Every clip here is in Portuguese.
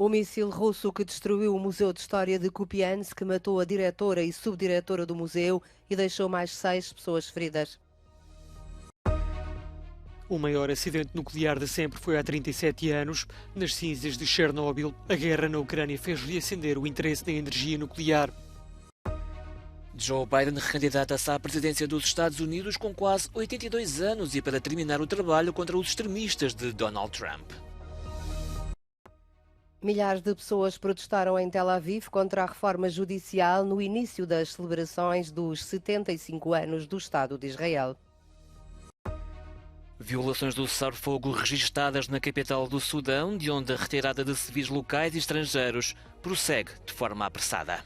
O míssil russo que destruiu o Museu de História de Kupiansk matou a diretora e subdiretora do museu e deixou mais 6 pessoas feridas. O maior acidente nuclear de sempre foi há 37 anos. Nas cinzas de Chernobyl, a guerra na Ucrânia fez reacender o interesse na energia nuclear. Joe Biden recandidata-se à presidência dos Estados Unidos com quase 82 anos e para terminar o trabalho contra os extremistas de Donald Trump. Milhares de pessoas protestaram em Tel Aviv contra a reforma judicial no início das celebrações dos 75 anos do Estado de Israel. Violações do cessar-fogo registadas na capital do Sudão, de onde a retirada de civis locais e estrangeiros prossegue de forma apressada.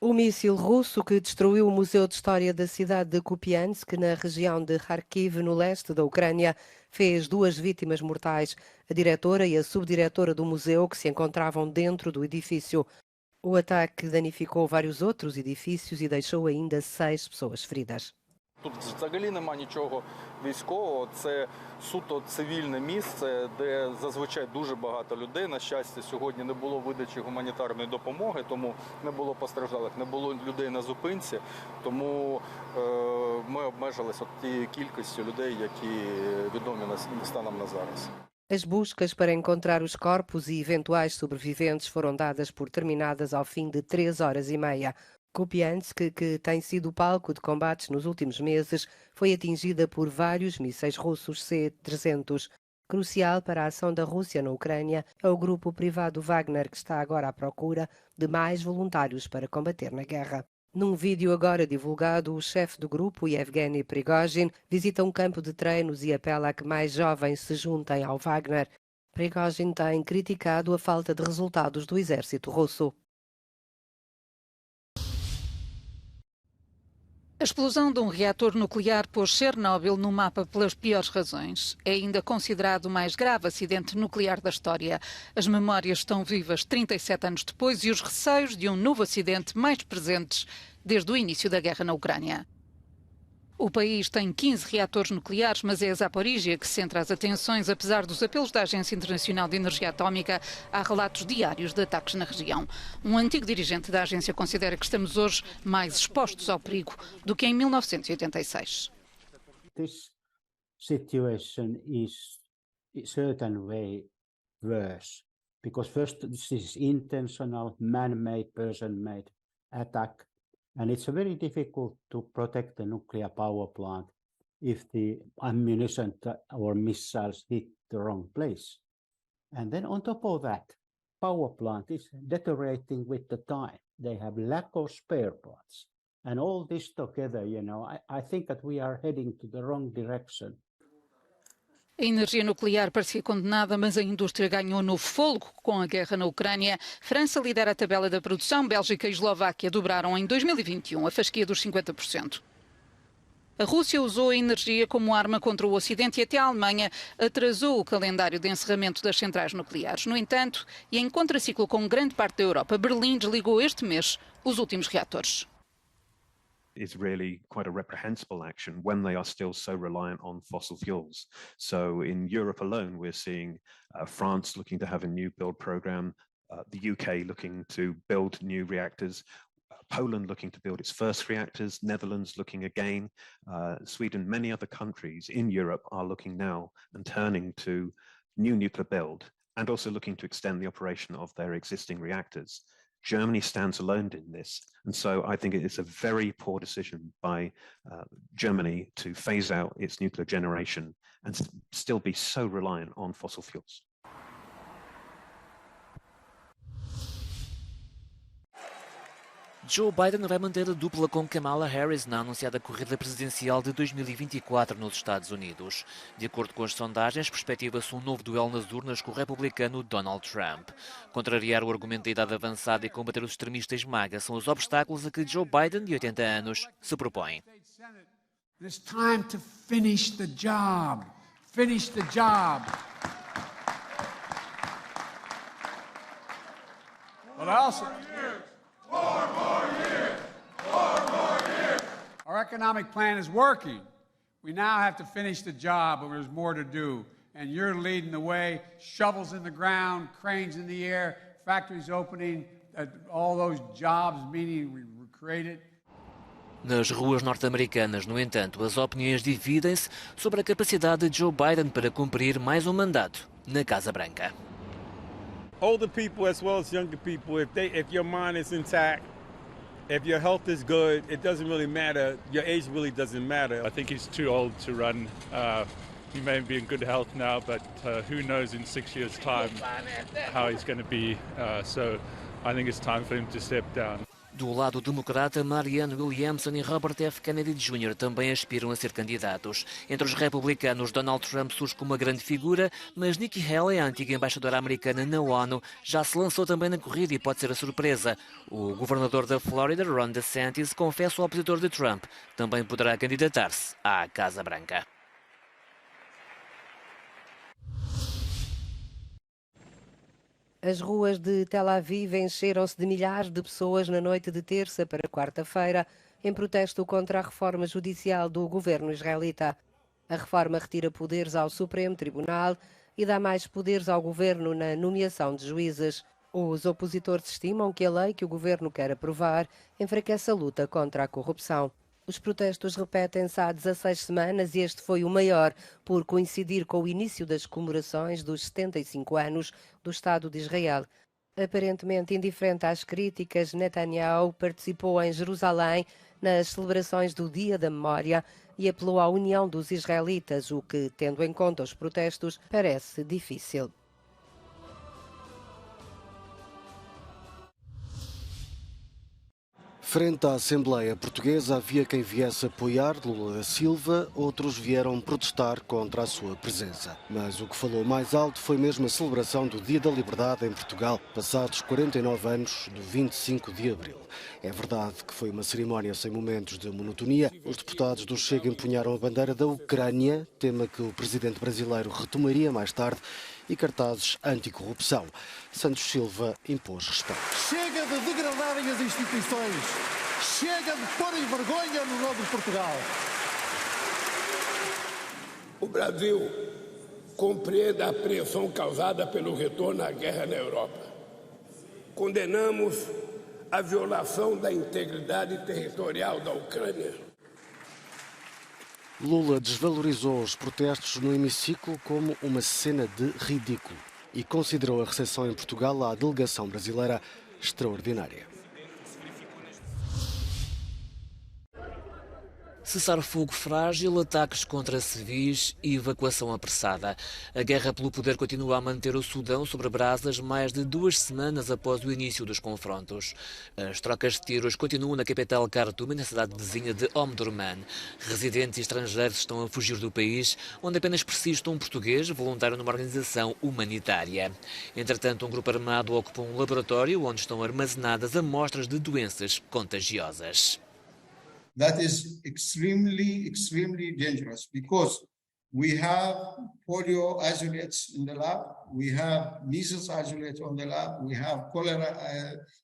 O míssil russo que destruiu o Museu de História da cidade de Kupiansk, na região de Kharkiv, no leste da Ucrânia, fez 2 vítimas mortais, a diretora e a subdiretora do museu, que se encontravam dentro do edifício. O ataque danificou vários outros edifícios e deixou ainda 6 pessoas feridas. Тут взагалі нема нічого військового, це суто цивільне місце, де зазвичай дуже багато людей. На щастя, сьогодні не було видачі гуманітарної допомоги, тому не було постраждалих, не було людей на зупинці, тому ми обмежилися тією кількістю людей, які відомі станом на зараз. As buscas para encontrar os corpos e eventuais sobreviventes foram dadas por terminadas ao fim de 3 horas e meia. Kupiansk, que tem sido palco de combates nos últimos meses, foi atingida por vários mísseis russos C-300. Crucial para a ação da Rússia na Ucrânia é o grupo privado Wagner, que está agora à procura de mais voluntários para combater na guerra. Num vídeo agora divulgado, o chefe do grupo, Yevgeny Prigozhin, visita um campo de treinos e apela a que mais jovens se juntem ao Wagner. Prigozhin tem criticado a falta de resultados do exército russo. A explosão de um reator nuclear pôs Chernobyl no mapa pelas piores razões. É ainda considerado o mais grave acidente nuclear da história. As memórias estão vivas 37 anos depois e os receios de um novo acidente mais presentes desde o início da guerra na Ucrânia. O país tem 15 reatores nucleares, mas é a Zaporíjia que centra as atenções. Apesar dos apelos da Agência Internacional de Energia Atómica, há relatos diários de ataques na região. Um antigo dirigente da agência considera que estamos hoje mais expostos ao perigo do que em 1986. This situation is in a certain way worse because first this is intentional, man-made, person-made attack. And it's very difficult to protect the nuclear power plant if the ammunition or missiles hit the wrong place. And then on top of that, power plant is deteriorating with the time. They have lack of spare parts. And all this together, I think that we are heading to the wrong direction. A energia nuclear parecia condenada, mas a indústria ganhou novo fôlego com a guerra na Ucrânia. França lidera a tabela da produção, Bélgica e Eslováquia dobraram em 2021 a fasquia dos 50%. A Rússia usou a energia como arma contra o Ocidente e até a Alemanha atrasou o calendário de encerramento das centrais nucleares. No entanto, e em contraciclo com grande parte da Europa, Berlim desligou este mês os últimos reatores. Is really quite a reprehensible action when they are still so reliant on fossil fuels. So in Europe alone, we're seeing France looking to have a new build program, the UK looking to build new reactors, Poland looking to build its first reactors, Netherlands looking again, Sweden, many other countries in Europe are looking now and turning to new nuclear build and also looking to extend the operation of their existing reactors. Germany stands alone in this, and so I think it is a very poor decision by Germany to phase out its nuclear generation and still be so reliant on fossil fuels. Joe Biden vai manter a dupla com Kamala Harris na anunciada corrida presidencial de 2024 nos Estados Unidos. De acordo com as sondagens, perspectiva-se um novo duelo nas urnas com o republicano Donald Trump. Contrariar o argumento da idade avançada e combater os extremistas MAGA são os obstáculos a que Joe Biden, de 80 anos, se propõe. It's time to finish the job. Finish the job. What else? Our economic plan is working. We now have to finish the job, but there's more to do. And you're leading the way, shovels in the ground, cranes in the air, factories opening, all those jobs meaning we created. Nas ruas norte-americanas, no entanto, as opiniões dividem-se sobre a capacidade de Joe Biden para cumprir mais um mandato na Casa Branca. Older people as well as younger people, if your mind is intact, if your health is good, it doesn't really matter. Your age really doesn't matter. I think he's too old to run. He may be in good health now, but who knows in 6 years' time how he's going to be. So I think it's time for him to step down. Do lado democrata, Marianne Williamson e Robert F. Kennedy Jr. também aspiram a ser candidatos. Entre os republicanos, Donald Trump surge como uma grande figura, mas Nikki Haley, a antiga embaixadora americana na ONU, já se lançou também na corrida e pode ser a surpresa. O governador da Flórida, Ron DeSantis, confessa o opositor de Trump, também poderá candidatar-se à Casa Branca. As ruas de Tel Aviv encheram-se de milhares de pessoas na noite de terça para quarta-feira, em protesto contra a reforma judicial do governo israelita. A reforma retira poderes ao Supremo Tribunal e dá mais poderes ao governo na nomeação de juízes. Os opositores estimam que a lei que o governo quer aprovar enfraquece a luta contra a corrupção. Os protestos repetem-se há 16 semanas e este foi o maior, por coincidir com o início das comemorações dos 75 anos do Estado de Israel. Aparentemente indiferente às críticas, Netanyahu participou em Jerusalém nas celebrações do Dia da Memória e apelou à união dos israelitas, o que, tendo em conta os protestos, parece difícil. Frente à Assembleia Portuguesa havia quem viesse apoiar Lula da Silva, outros vieram protestar contra a sua presença. Mas o que falou mais alto foi mesmo a celebração do Dia da Liberdade em Portugal, passados 49 anos do 25 de Abril. É verdade que foi uma cerimónia sem momentos de monotonia. Os deputados do Chega empunharam a bandeira da Ucrânia, tema que o presidente brasileiro retomaria mais tarde, e cartazes anticorrupção. Santos Silva impôs respeito. Chega de degradarem as instituições. Chega de porem vergonha no nome de Portugal. O Brasil compreende a apreensão causada pelo retorno à guerra na Europa. Condenamos a violação da integridade territorial da Ucrânia. Lula desvalorizou os protestos no hemiciclo como uma cena de ridículo e considerou a recepção em Portugal à delegação brasileira extraordinária. Cessar-fogo frágil, ataques contra civis e evacuação apressada. A guerra pelo poder continua a manter o Sudão sobre brasas mais de 2 semanas após o início dos confrontos. As trocas de tiros continuam na capital Khartoum e na cidade vizinha de Omdurman. Residentes estrangeiros estão a fugir do país, onde apenas persiste um português voluntário numa organização humanitária. Entretanto, um grupo armado ocupa um laboratório onde estão armazenadas amostras de doenças contagiosas. That is extremely dangerous because we have polio isolates in the lab, we have measles isolates on the lab, we have cholera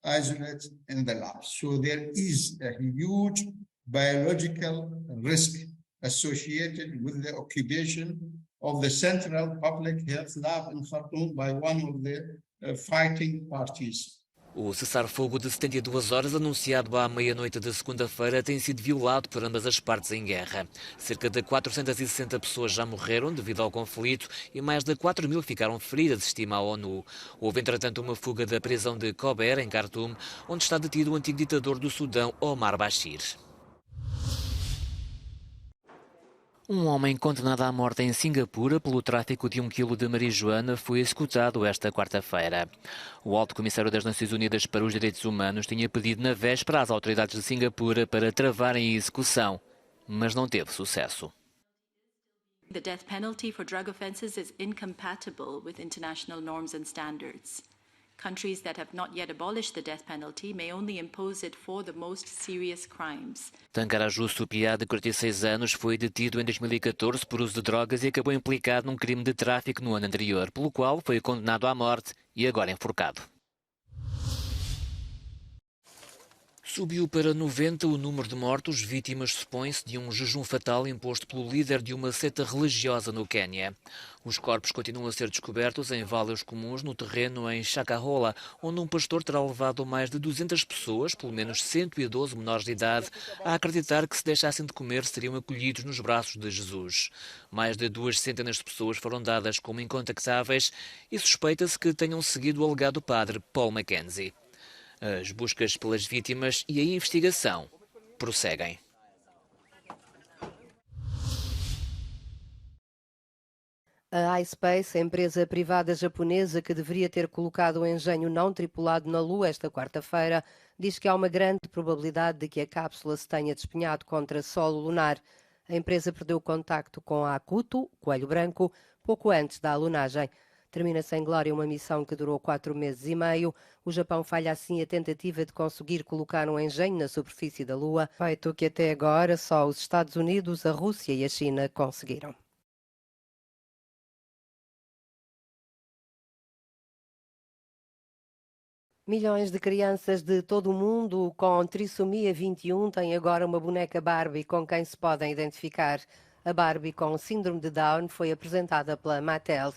isolates in the lab. So there is a huge biological risk associated with the occupation of the Central Public Health Lab in Khartoum by one of the fighting parties. O cessar-fogo de 72 horas anunciado à meia-noite de segunda-feira tem sido violado por ambas as partes em guerra. Cerca de 460 pessoas já morreram devido ao conflito e mais de 4.000 ficaram feridas, estima a ONU. Houve, entretanto, uma fuga da prisão de Kober, em Khartoum, onde está detido o antigo ditador do Sudão, Omar Bashir. Um homem condenado à morte em Singapura pelo tráfico de 1 quilo de marijuana foi executado esta quarta-feira. O Alto Comissário das Nações Unidas para os Direitos Humanos tinha pedido na véspera às autoridades de Singapura para travarem a execução, mas não teve sucesso. The death penalty for drug offences is incompatible with international norms and standards. Countries that have not yet abolished the death penalty may only impose it for the most serious crimes. Tangaraju Supiá, de 46 anos, foi detido em 2014 por uso de drogas e acabou implicado num crime de tráfico no ano anterior, pelo qual foi condenado à morte e agora enforcado. Subiu para 90 o número de mortos, vítimas, supõe-se, de um jejum fatal imposto pelo líder de uma seita religiosa no Quénia. Os corpos continuam a ser descobertos em valas comuns no terreno em Shakahola, onde um pastor terá levado mais de 200 pessoas, pelo menos 112 menores de idade, a acreditar que se deixassem de comer seriam acolhidos nos braços de Jesus. Mais de 200 de pessoas foram dadas como incontactáveis e suspeita-se que tenham seguido o alegado padre Paul Mackenzie. As buscas pelas vítimas e a investigação prosseguem. A iSpace, a empresa privada japonesa que deveria ter colocado o engenho não tripulado na Lua esta quarta-feira, diz que há uma grande probabilidade de que a cápsula se tenha despenhado contra solo lunar. A empresa perdeu contacto com a Akuto, coelho branco, pouco antes da alunagem. Termina sem glória uma missão que durou 4 meses e meio. O Japão falha assim a tentativa de conseguir colocar um engenho na superfície da Lua, feito que até agora só os Estados Unidos, a Rússia e a China conseguiram. Milhões de crianças de todo o mundo com trissomia 21 têm agora uma boneca Barbie com quem se podem identificar. A Barbie com síndrome de Down foi apresentada pela Mattel.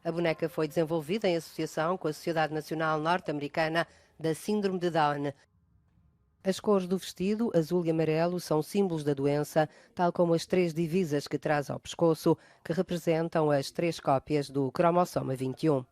A boneca foi desenvolvida em associação com a Sociedade Nacional Norte-Americana da Síndrome de Down. As cores do vestido, azul e amarelo, são símbolos da doença, tal como as 3 divisas que traz ao pescoço, que representam as 3 cópias do cromossoma 21.